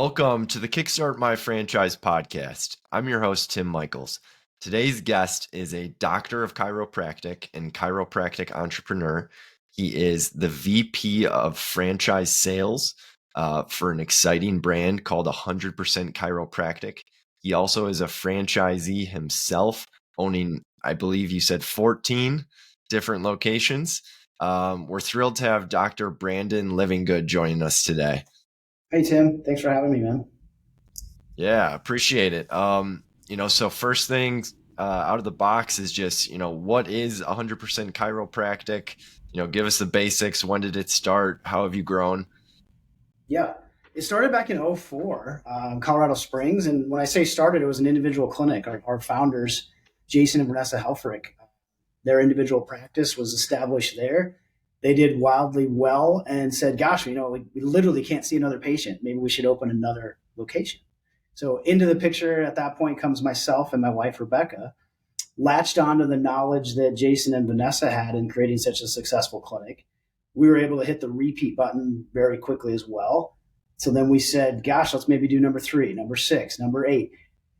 Welcome to the Kickstart My Franchise podcast. I'm your host, Tim Michaels. Today's guest is a doctor of chiropractic and chiropractic entrepreneur. He is the VP of franchise sales for an exciting brand called 100% Chiropractic. He also is a franchisee himself, owning, I believe you said 14 different locations. We're thrilled to have Dr. Brandon Livingood joining us today. Hey, Tim. Thanks for having me, man. Yeah, appreciate it. So first things out of the box is just, what is 100% chiropractic? Give us the basics. When did it start? How have you grown? Yeah, it started back in '04, Colorado Springs. And when I say started, it was an individual clinic. Our founders, Jason and Vanessa Helfrich, their individual practice was established there. They did wildly well and said, gosh, we literally can't see another patient. Maybe we should open another location. So into the picture at that point comes myself and my wife, Rebecca, latched onto the knowledge that Jason and Vanessa had in creating such a successful clinic. We were able to hit the repeat button very quickly as well. So then we said, gosh, let's maybe do number 3, number 6, number 8.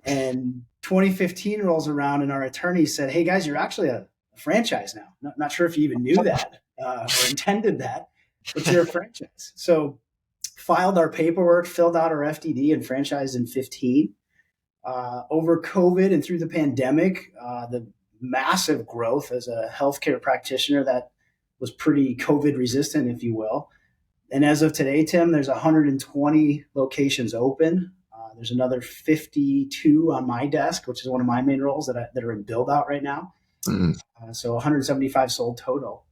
And 2015 rolls around and our attorney said, hey guys, you're actually a franchise now. Not sure if you even knew that or intended that, but you're a franchise. So filed our paperwork, filled out our FDD, and franchised in 15. Over COVID and through the pandemic, the massive growth as a healthcare practitioner that was pretty COVID resistant, if you will. And as of today, Tim, there's 120 locations open. There's another 52 on my desk, which is one of my main roles that are in build out right now. So 175 sold total,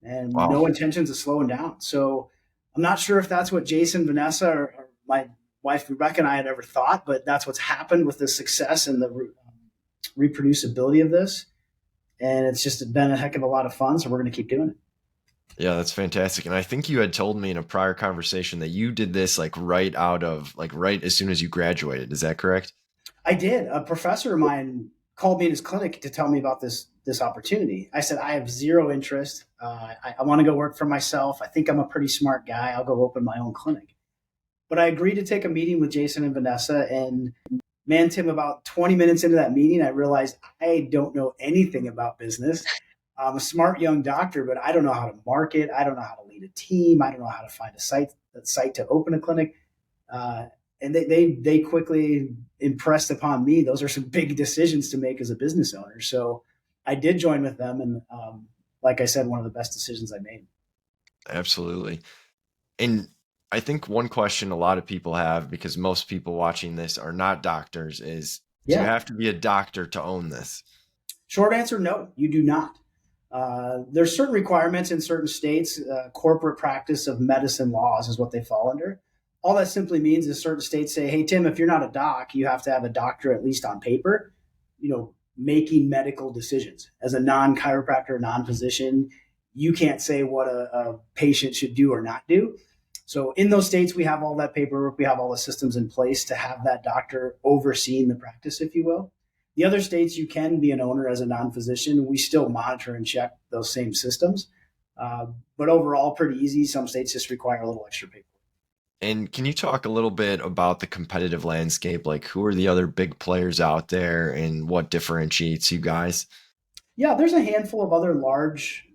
and wow. No intentions of slowing down. So I'm not sure if that's what Jason, Vanessa, or my wife, Rebecca, and I had ever thought, but that's what's happened with the success and the reproducibility of this. And it's just been a heck of a lot of fun. So we're going to keep doing it. Yeah, that's fantastic. And I think you had told me in a prior conversation that you did this right as soon as you graduated. Is that correct? I did. A professor of mine called me in his clinic to tell me about this opportunity. I said, I have zero interest. I want to go work for myself. I think I'm a pretty smart guy. I'll go open my own clinic. But I agreed to take a meeting with Jason and Vanessa. And man, Tim, about 20 minutes into that meeting, I realized I don't know anything about business. I'm a smart young doctor, but I don't know how to market. I don't know how to lead a team. I don't know how to find a site to open a clinic. And they quickly impressed upon me. Those are some big decisions to make as a business owner. So I did join with them. And like I said, one of the best decisions I made. Absolutely. And I think one question a lot of people have, because most people watching this are not doctors, is do you have to be a doctor to own this? Short answer, no, you do not. There's certain requirements in certain states. Corporate practice of medicine laws is what they fall under. All that simply means is certain states say, hey, Tim, if you're not a doc, you have to have a doctor, at least on paper, making medical decisions. As a non-chiropractor, non-physician, you can't say what a patient should do or not do. So in those states, we have all that paperwork. We have all the systems in place to have that doctor overseeing the practice, if you will. The other states, you can be an owner as a non-physician. We still monitor and check those same systems. But overall, pretty easy. Some states just require a little extra paperwork. And can you talk a little bit about the competitive landscape? Like, who are the other big players out there and what differentiates you guys? Yeah, there's a handful of other large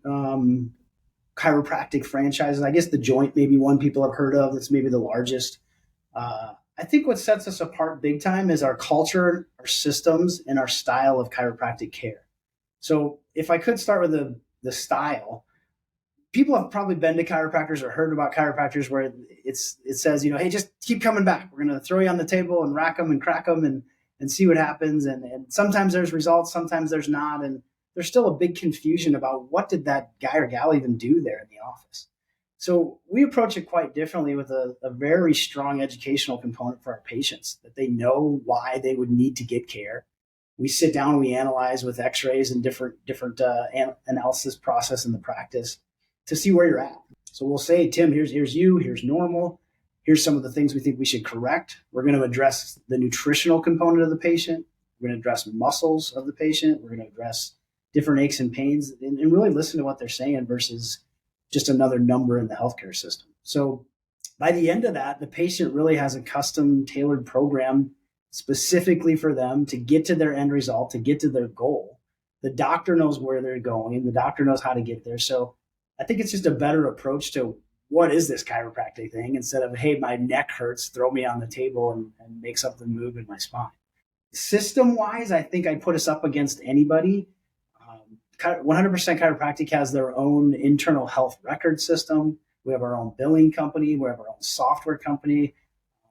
chiropractic franchises. I guess The Joint may be one people have heard of. That's maybe the largest. I think what sets us apart big time is our culture, our systems, and our style of chiropractic care. So if I could start with the style, people have probably been to chiropractors or heard about chiropractors where it says, hey, just keep coming back. We're going to throw you on the table and rack them and crack them and see what happens. And sometimes there's results, sometimes there's not. And there's still a big confusion about what did that guy or gal even do there in the office. So we approach it quite differently with a very strong educational component for our patients, that they know why they would need to get care. We sit down, we analyze with x-rays and different analysis process in the practice to see where you're at. So we'll say, Tim, here's you, here's normal. Here's some of the things we think we should correct. We're going to address the nutritional component of the patient. We're going to address muscles of the patient. We're going to address different aches and pains and really listen to what they're saying versus just another number in the healthcare system. So By the end of that, the patient really has a custom tailored program specifically for them to get to their end result, to get to their goal. The doctor knows where they're going, the doctor knows how to get there. So I think it's just a better approach to what is this chiropractic thing instead of, hey, my neck hurts, throw me on the table and make something move in my spine. System wise, I think I put us up against anybody. 100% Chiropractic has their own internal health record system. We have our own billing company. We have our own software company,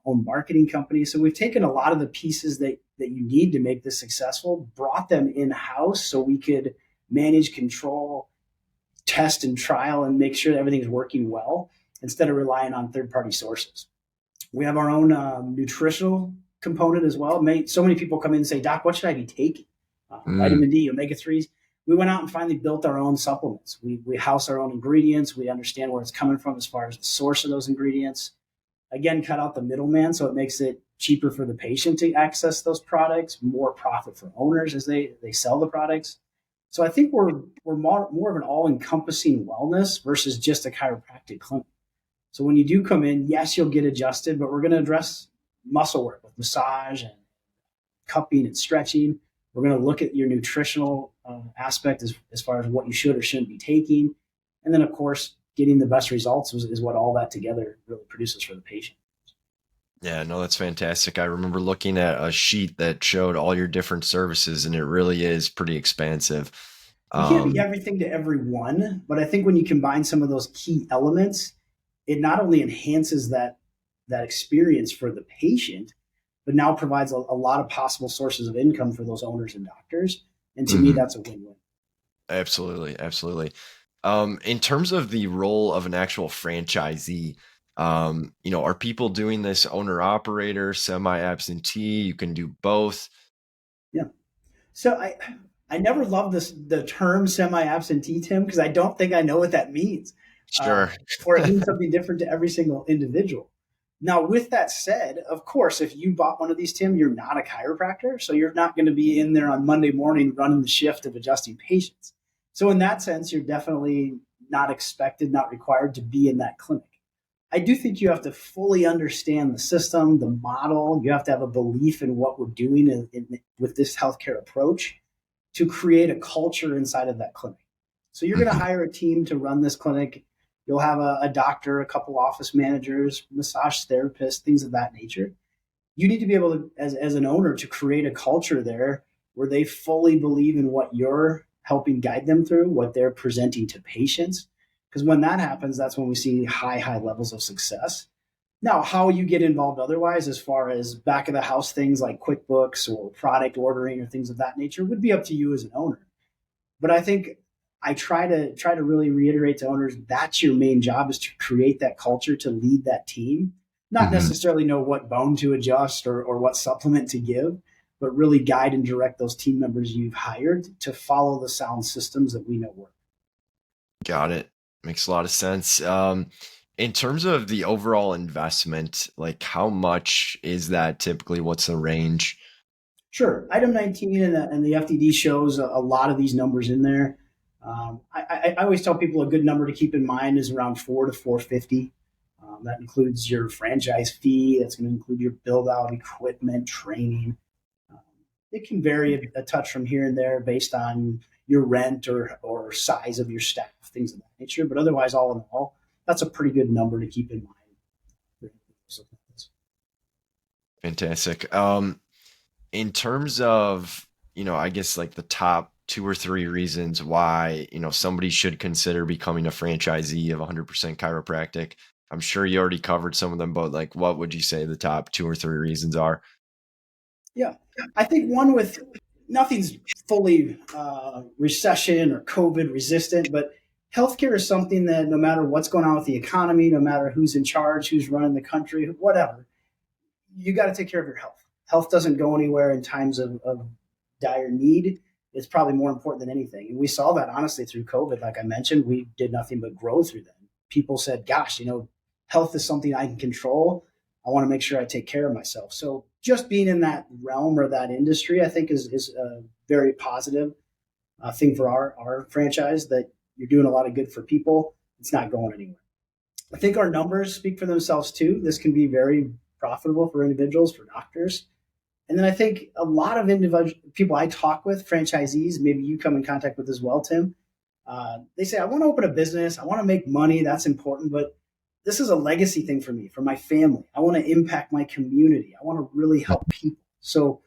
own marketing company. So we've taken a lot of the pieces that you need to make this successful, brought them in-house so we could manage, control, test and trial and make sure that everything's working well instead of relying on third-party sources. We have our own nutritional component as well. So many people come in and say, Doc, what should I be taking? Vitamin D, omega-3s. We went out and finally built our own supplements. We house our own ingredients. We understand where it's coming from as far as the source of those ingredients. Again, cut out the middleman, so it makes it cheaper for the patient to access those products, more profit for owners as they sell the products. So I think we're more of an all-encompassing wellness versus just a chiropractic clinic. So when you do come in, yes, you'll get adjusted, but we're going to address muscle work with massage and cupping and stretching. We're going to look at your nutritional aspect as far as what you should or shouldn't be taking. And then, of course, getting the best results is what all that together really produces for the patient. Yeah, no, that's fantastic. I remember looking at a sheet that showed all your different services, and it really is pretty expansive. You can't be everything to everyone, but I think when you combine some of those key elements, it not only enhances that experience for the patient, but now provides a lot of possible sources of income for those owners and doctors. And to me, that's a win-win. Absolutely. Absolutely. In terms of the role of an actual franchisee, are people doing this owner operator, semi-absentee? You can do both. Yeah. So I never loved the term semi-absentee, Tim, because I don't think I know what that means. Sure. Or it means something different to every single individual. Now, with that said, of course, if you bought one of these, Tim, you're not a chiropractor. So you're not going to be in there on Monday morning running the shift of adjusting patients. So in that sense, you're definitely not expected, not required to be in that clinic. I do think you have to fully understand the system, the model. You have to have a belief in what we're doing with this healthcare approach to create a culture inside of that clinic. So you're going to hire a team to run this clinic. You'll have a doctor, a couple office managers, massage therapists, things of that nature. You need to be able to, as an owner, to create a culture there where they fully believe in what you're helping guide them through, what they're presenting to patients. Because when that happens, that's when we see high levels of success. Now, how you get involved otherwise, as far as back of the house things like QuickBooks or product ordering or things of that nature, would be up to you as an owner. But I think I try to really reiterate to owners, that's your main job, is to create that culture, to lead that team, not necessarily know what bone to adjust or what supplement to give, but really guide and direct those team members you've hired to follow the sound systems that we know work. Got it. Makes a lot of sense. In terms of the overall investment, like how much is that typically? What's the range? Sure. Item 19 and the FDD shows a lot of these numbers in there. I always tell people a good number to keep in mind is around 4 to 450. That includes your franchise fee. That's going to include your build out, equipment, training. It can vary a touch from here and there based on your rent or size of your staff, things of that nature. But otherwise, all in all, that's a pretty good number to keep in mind. Fantastic. In terms of, I guess like the top 2 or 3 reasons why, somebody should consider becoming a franchisee of 100% Chiropractic. I'm sure you already covered some of them, but like, what would you say the top 2 or 3 reasons are? Yeah, I think one with nothing's fully recession or COVID resistant, but healthcare is something that no matter what's going on with the economy, no matter who's in charge, who's running the country, whatever, you got to take care of your health. Health doesn't go anywhere in times of dire need. It's probably more important than anything. And we saw that honestly through COVID. Like I mentioned, we did nothing but grow through that. People said, gosh, health is something I can control. I want to make sure I take care of myself. So just being in that realm or that industry, I think is a very positive thing for our franchise, that you're doing a lot of good for people. It's not going anywhere. I think our numbers speak for themselves too. This can be very profitable for individuals, for doctors. And then I think a lot of individual people I talk with, franchisees, maybe you come in contact with as well, Tim, they say, I want to open a business. I want to make money. That's important. But this is a legacy thing for me, for my family. I want to impact my community. I want to really help people. So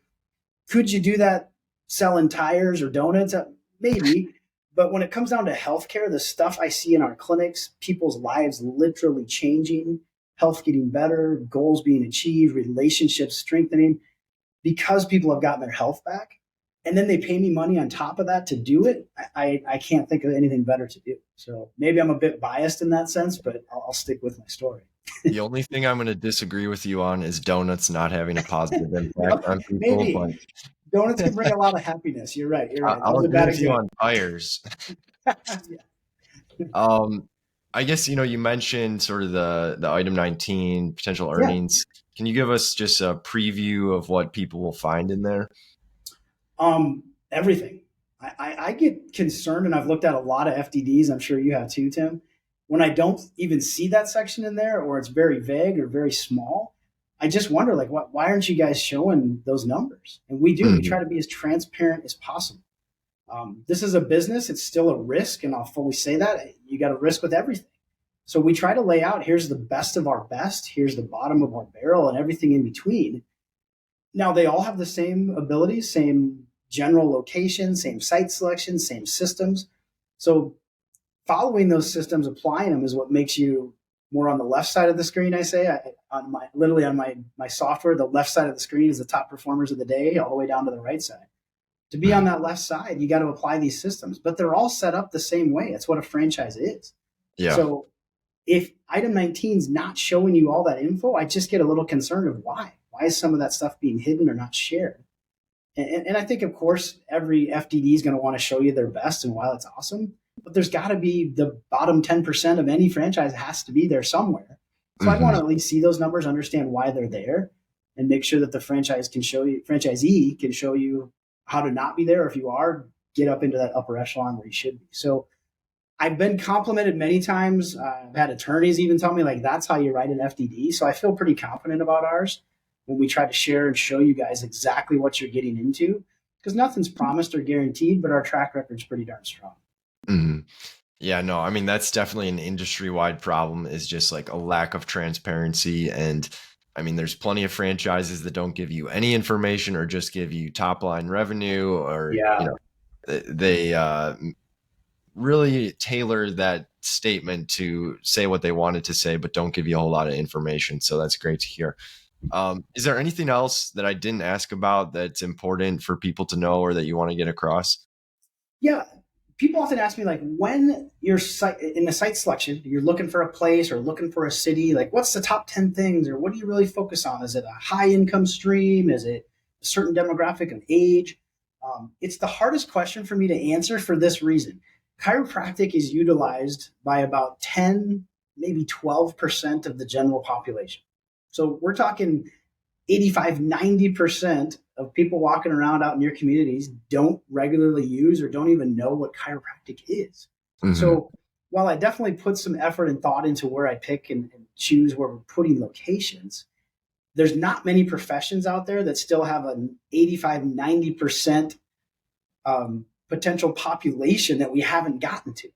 could you do that selling tires or donuts? Maybe. But when it comes down to healthcare, the stuff I see in our clinics, people's lives literally changing, health getting better, goals being achieved, relationships strengthening, because people have gotten their health back, and then they pay me money on top of that to do it, I can't think of anything better to do. So maybe I'm a bit biased in that sense, but I'll stick with my story. The only thing I'm going to disagree with you on is donuts not having a positive impact on people, but Maybe donuts can bring a lot of happiness. You're right. You're right. That I'll was a agree bad with you example. on tires. Yeah. I guess, you mentioned sort of the item 19 potential Yeah. earnings. Can you give us just a preview of what people will find in there? Everything. I get concerned, and I've looked at a lot of FDDs. I'm sure you have too, Tim. When I don't even see that section in there, or it's very vague or very small, I just wonder, like, why aren't you guys showing those numbers? And we do. We Mhm. try to be as transparent as possible. This is a business. It's still a risk, and I'll fully say that. You got a risk with everything. So we try to lay out, here's the best of our best, here's the bottom of our barrel, and everything in between. Now, they all have the same abilities, same general location, same site selection, same systems. So following those systems, applying them is what makes you more on the left side of the screen. I say on my software, the left side of the screen is the top performers of the day, all the way down to the right side. To be on that left side, you got to apply these systems, but they're all set up the same way. It's what a franchise is. Yeah. So if item 19 is not showing you all that info, I just get a little concerned of why. Why is some of that stuff being hidden or not shared? And I think, of course, every FDD is going to want to show you their best, and while it's awesome, but there's got to be the bottom 10% of any franchise has to be there somewhere. So I'd want Hmm. to at least see those numbers, understand why they're there, and make sure that the franchisee can show you how to not be there. Or if you are, get up into that upper echelon where you should be. So I've been complimented many times. I've had attorneys even tell me, like, that's how you write an FDD. So I feel pretty confident about ours when we try to share and show you guys exactly what you're getting into, because nothing's promised or guaranteed, but our track record's pretty darn strong. Hmm. Yeah, no, I mean, that's definitely an industry-wide problem, is just like a lack of transparency. And I mean, there's plenty of franchises that don't give you any information or just give you top line revenue, or, Yeah. they really tailor that statement to say what they wanted to say, but don't give you a whole lot of information. So that's great to hear. Is there anything else that I didn't ask about that's important for people to know or that you want to get across? Yeah. People often ask me, like, when you're in the site selection, you're looking for a place or looking for a city, like, what's the top 10 things, or what do you really focus on? Is it a high income stream? Is it a certain demographic of age? It's the hardest question for me to answer for this reason. Chiropractic is utilized by about 10, maybe 12% of the general population. So we're talking 85, 90% of people walking around out in your communities don't regularly use or don't even know what chiropractic is. Hmm. So while I definitely put some effort and thought into where I pick and choose where we're putting locations, there's not many professions out there that still have an 85, 90% potential population that we haven't gotten to.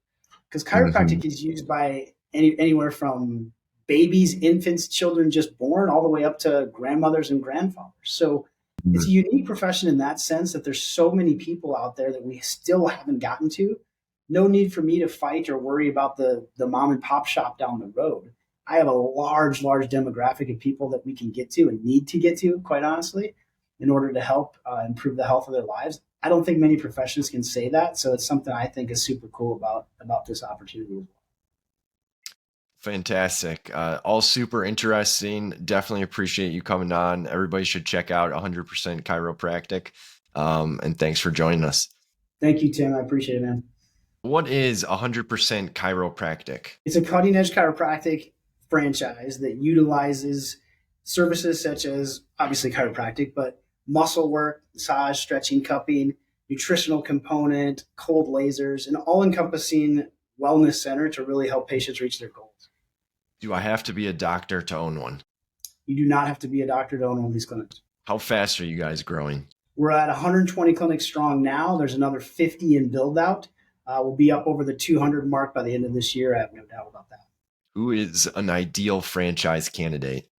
Because Hmm. chiropractic is used by anywhere from babies, infants, children just born, all the way up to grandmothers and grandfathers. So it's a unique profession in that sense, that there's so many people out there that we still haven't gotten to. No need for me to fight or worry about the mom and pop shop down the road. I have a large demographic of people that we can get to and need to get to, quite honestly, in order to help improve the health of their lives. I don't think many professions can say that, so it's something I think is super cool about this opportunity. Fantastic. All super interesting. Definitely appreciate you coming on. Everybody should check out 100% Chiropractic. And thanks for joining us. Thank you, Tim. I appreciate it, man. What is 100% Chiropractic? It's a cutting edge chiropractic franchise that utilizes services such as, obviously, chiropractic, but muscle work, massage, stretching, cupping, nutritional component, cold lasers, an all encompassing wellness center to really help patients reach their goals. Do I have to be a doctor to own one? You do not have to be a doctor to own one of these clinics. How fast are you guys growing? We're at 120 clinics strong now. There's another 50 in build out. We'll be up over the 200 mark by the end of this year. I have no doubt about that. Who is an ideal franchise candidate?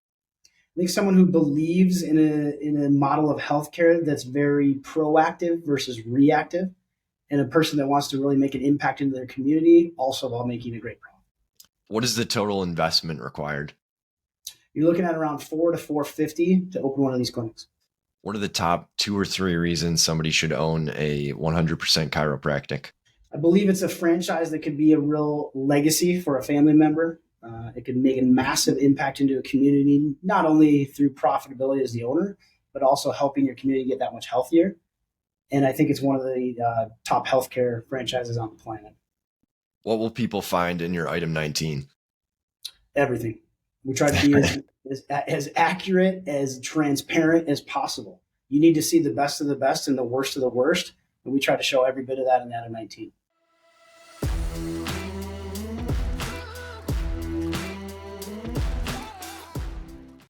I think someone who believes in a model of healthcare that's very proactive versus reactive, and a person that wants to really make an impact into their community, also while making a great profit. What is the total investment required? You're looking at around 4 to 450 to open one of these clinics. What are the top 2 or 3 reasons somebody should own a 100% chiropractic? I believe it's a franchise that could be a real legacy for a family member. It could make a massive impact into a community, not only through profitability as the owner, but also helping your community get that much healthier. And I think it's one of the top healthcare franchises on the planet. What will people find in your item 19? Everything. We try to be as accurate, as transparent as possible. You need to see the best of the best and the worst of the worst. And we try to show every bit of that in item 19.